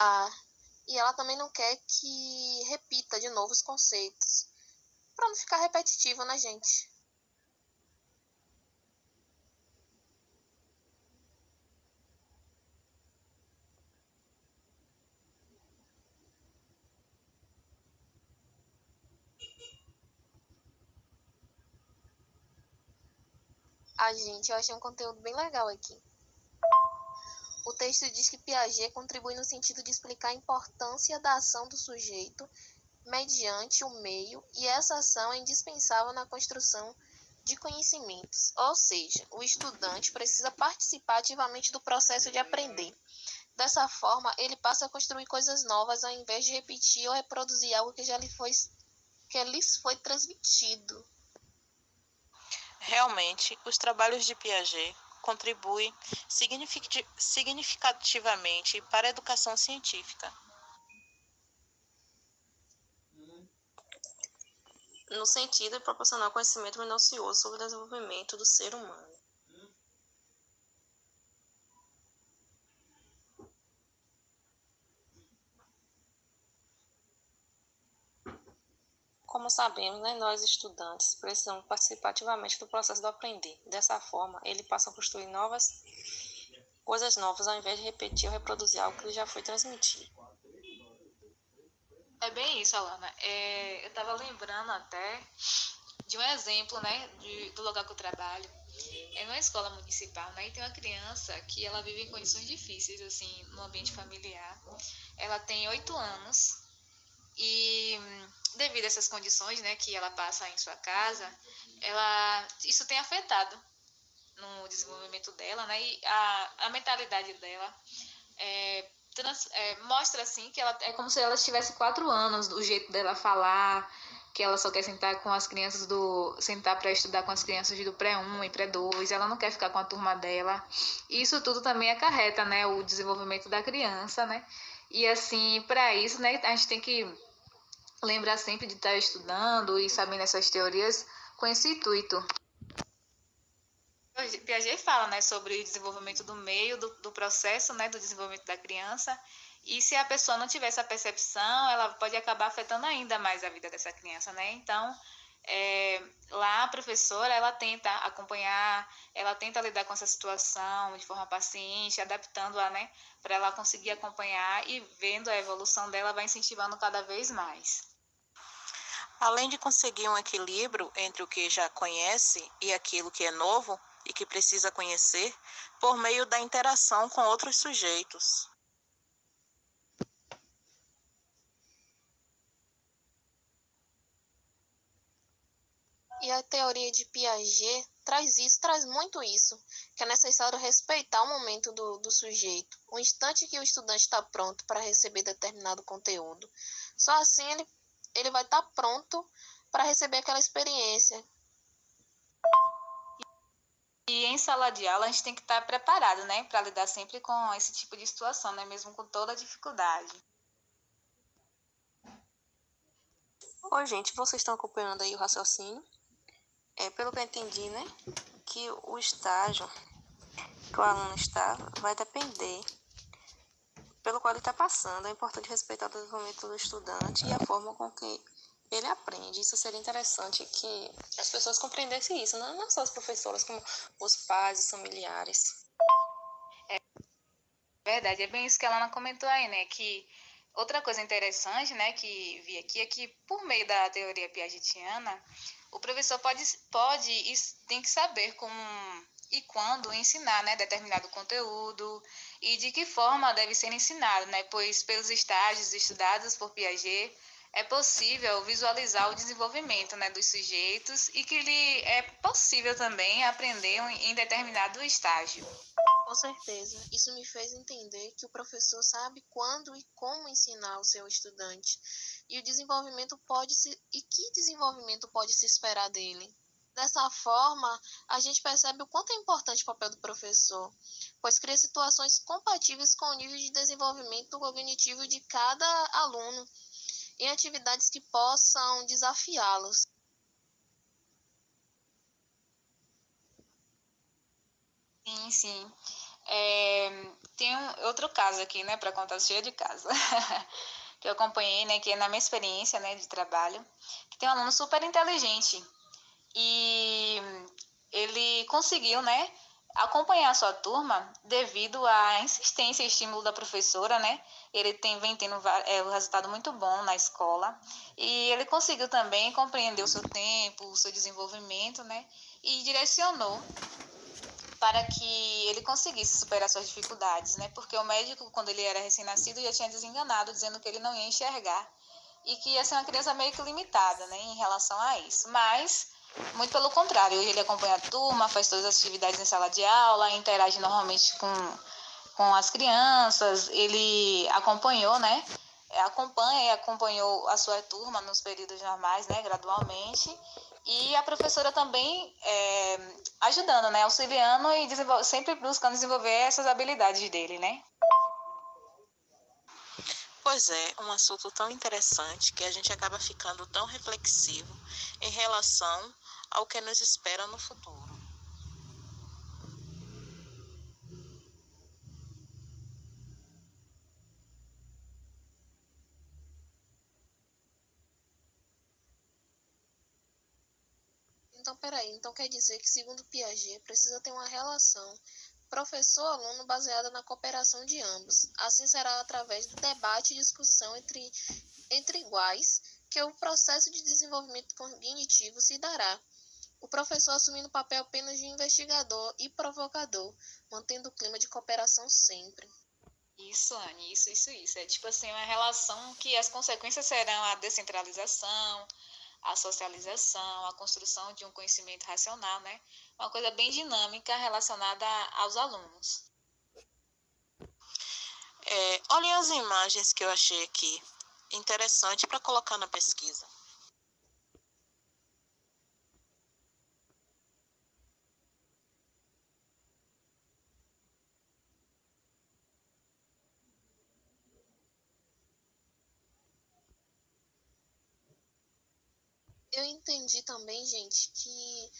Ah, e ela também não quer que repita de novo os conceitos, para não ficar repetitivo, né, gente? Ah, gente, eu achei um conteúdo bem legal aqui. O texto diz que Piaget contribui no sentido de explicar a importância da ação do sujeito mediante o meio, e essa ação é indispensável na construção de conhecimentos, ou seja, o estudante precisa participar ativamente do processo de aprender. Dessa forma, ele passa a construir coisas novas ao invés de repetir ou reproduzir algo que lhes foi transmitido. Realmente, os trabalhos de Piaget contribuem significativamente para a educação científica. No sentido de proporcionar conhecimento minucioso sobre o desenvolvimento do ser humano. Como sabemos, né, nós estudantes precisamos participar ativamente do processo do aprender. Dessa forma, ele passa a construir coisas novas ao invés de repetir ou reproduzir algo que já foi transmitido. É bem isso, Alana. Eu estava lembrando até de um exemplo, né, do lugar que eu trabalho. É numa escola municipal, né, e tem uma criança que ela vive em condições difíceis, assim, no ambiente familiar. Ela tem 8 anos e, devido a essas condições, né, que ela passa em sua casa, isso tem afetado no desenvolvimento dela, né, e a mentalidade dela mostra assim que ela é como se ela tivesse 4 anos, do jeito dela falar, que ela só quer sentar com as crianças sentar para estudar com as crianças do pré-1 e pré-2, ela não quer ficar com a turma dela. Isso tudo também acarreta, né, o desenvolvimento da criança, né? E assim, para isso, né, a gente tem que lembrar sempre de estar estudando e sabendo essas teorias com esse intuito. Piaget fala, né, sobre o desenvolvimento do meio, do processo, né, do desenvolvimento da criança. E se a pessoa não tiver essa percepção, ela pode acabar afetando ainda mais a vida dessa criança, né? Então, lá a professora, ela tenta acompanhar, ela tenta lidar com essa situação de forma paciente, adaptando-a, né, para ela conseguir acompanhar e vendo a evolução dela, vai incentivando cada vez mais. Além de conseguir um equilíbrio entre o que já conhece e aquilo que é novo e que precisa conhecer, por meio da interação com outros sujeitos. E a teoria de Piaget traz muito isso, que é necessário respeitar o momento do sujeito, o instante que o estudante está pronto para receber determinado conteúdo. Só assim ele vai estar pronto para receber aquela experiência. E em sala de aula a gente tem que estar preparado, né, para lidar sempre com esse tipo de situação, né, mesmo com toda a dificuldade. Oi, gente, vocês estão acompanhando aí o raciocínio? Pelo que eu entendi, né, que o estágio que o aluno está vai depender pelo qual ele está passando. É importante respeitar o desenvolvimento do estudante e a forma com que ele aprende. Isso seria interessante que as pessoas compreendessem isso, não só as professoras, como os pais, os familiares. Verdade, é bem isso que a Lana comentou aí, né, que outra coisa interessante, né, que vi aqui é que por meio da teoria piagetiana, o professor tem que saber como e quando ensinar, né, determinado conteúdo e de que forma deve ser ensinado, né, pois pelos estágios estudados por Piaget é possível visualizar o desenvolvimento, né, dos sujeitos e que lhe é possível também aprender em determinado estágio. Com certeza, isso me fez entender que o professor sabe quando e como ensinar o seu estudante e que desenvolvimento pode se esperar dele. Dessa forma, a gente percebe o quanto é importante o papel do professor, pois cria situações compatíveis com o nível de desenvolvimento cognitivo de cada aluno em atividades que possam desafiá-los. Sim, sim. Tem outro caso aqui, né, para contar, cheio de caso, que eu acompanhei, né, que é na minha experiência, né, de trabalho, que tem um aluno super inteligente e ele conseguiu, né, acompanhar a sua turma devido à insistência e estímulo da professora, né? Vem tendo um resultado muito bom na escola e ele conseguiu também compreender o seu tempo, o seu desenvolvimento, né? E direcionou para que ele conseguisse superar suas dificuldades, né? Porque o médico, quando ele era recém-nascido, já tinha desenganado, dizendo que ele não ia enxergar e que ia ser uma criança meio que limitada, né, em relação a isso. Mas, muito pelo contrário, hoje ele acompanha a turma, faz todas as atividades em sala de aula, interage normalmente com as crianças, ele acompanhou, né, acompanha e acompanhou a sua turma nos períodos normais, né, gradualmente, e a professora também ajudando, né, auxiliando e sempre buscando desenvolver essas habilidades dele, né. Pois é, um assunto tão interessante que a gente acaba ficando tão reflexivo em relação ao que nos espera no futuro. Então, peraí, então quer dizer que, segundo Piaget, precisa ter uma relação professor-aluno baseada na cooperação de ambos. Assim será através do debate e discussão entre iguais que o processo de desenvolvimento cognitivo se dará. O professor assumindo o papel apenas de investigador e provocador, mantendo o clima de cooperação sempre. Isso, Anne, isso. É tipo assim, uma relação que as consequências serão a descentralização, a socialização, a construção de um conhecimento racional, né? Uma coisa bem dinâmica relacionada aos alunos. Olhem as imagens que eu achei aqui. Interessante para colocar na pesquisa. Eu entendi também, gente, que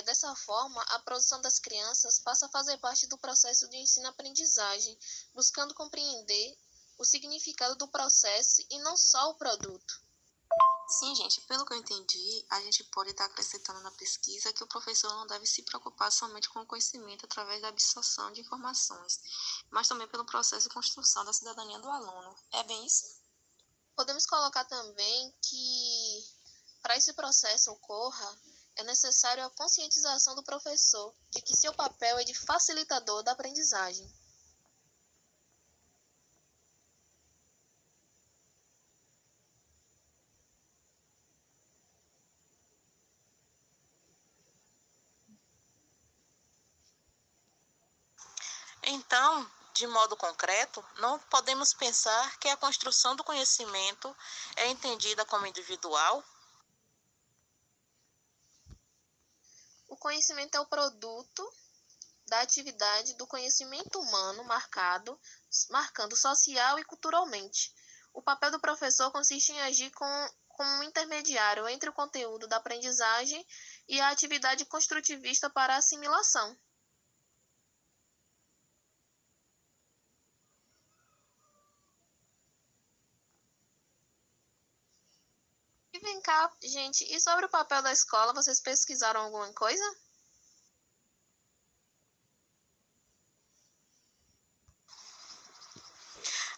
dessa forma a produção das crianças passa a fazer parte do processo de ensino-aprendizagem, buscando compreender o significado do processo e não só o produto. Sim, gente, pelo que eu entendi, a gente pode estar acrescentando na pesquisa que o professor não deve se preocupar somente com o conhecimento através da absorção de informações, mas também pelo processo de construção da cidadania do aluno. É bem isso? Podemos colocar também que, para esse processo ocorra, é necessário a conscientização do professor de que seu papel é de facilitador da aprendizagem. Então, de modo concreto, não podemos pensar que a construção do conhecimento é entendida como individual. O conhecimento é o produto da atividade do conhecimento humano marcando social e culturalmente. O papel do professor consiste em agir como um intermediário entre o conteúdo da aprendizagem e a atividade construtivista para a assimilação. E vem cá, gente, e sobre o papel da escola, vocês pesquisaram alguma coisa?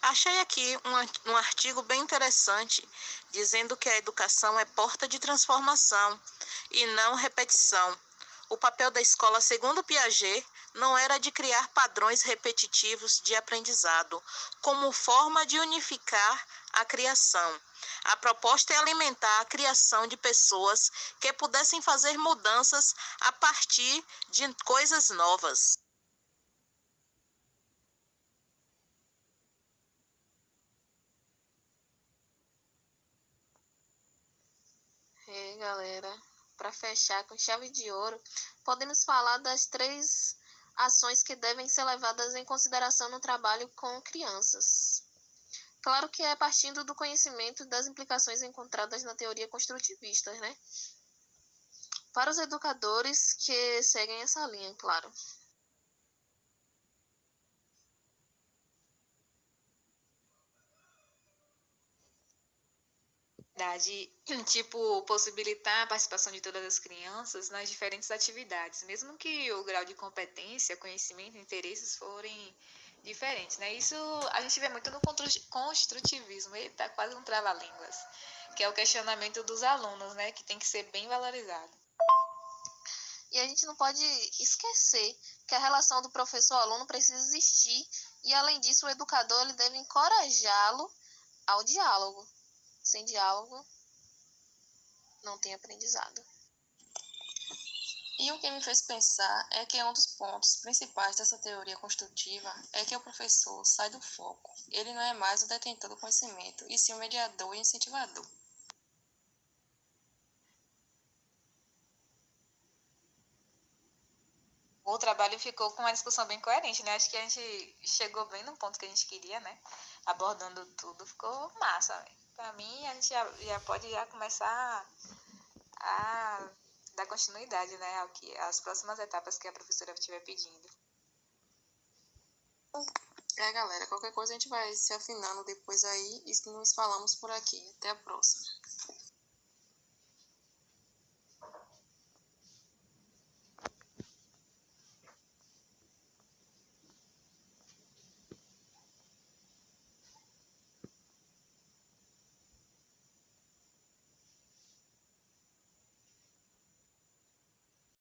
Achei aqui um artigo bem interessante dizendo que a educação é porta de transformação e não repetição. O papel da escola, segundo Piaget, não era de criar padrões repetitivos de aprendizado, como forma de unificar a criação. A proposta é alimentar a criação de pessoas que pudessem fazer mudanças a partir de coisas novas. Galera, para fechar com chave de ouro, podemos falar das 3 ações que devem ser levadas em consideração no trabalho com crianças. Claro que é partindo do conhecimento das implicações encontradas na teoria construtivista, né? Para os educadores que seguem essa linha, claro. tipo, possibilitar a participação de todas as crianças nas diferentes atividades, mesmo que o grau de competência, conhecimento e interesses forem diferentes, né? Isso a gente vê muito no construtivismo, eita, quase um trava-línguas, que é o questionamento dos alunos, né? Que tem que ser bem valorizado. E a gente não pode esquecer que a relação do professor-aluno precisa existir e, além disso, o educador ele deve encorajá-lo ao diálogo. Sem diálogo, não tem aprendizado. E o que me fez pensar é que um dos pontos principais dessa teoria construtiva é que o professor sai do foco. Ele não é mais o detentor do conhecimento, e sim o mediador e incentivador. O trabalho ficou com uma discussão bem coerente, né? Acho que a gente chegou bem no ponto que a gente queria, né? Abordando tudo, ficou massa, né? Pra mim, a gente já pode já começar a dar continuidade, né? Às próximas etapas que a professora estiver pedindo. Galera, qualquer coisa a gente vai se afinando depois aí e nos falamos por aqui. Até a próxima.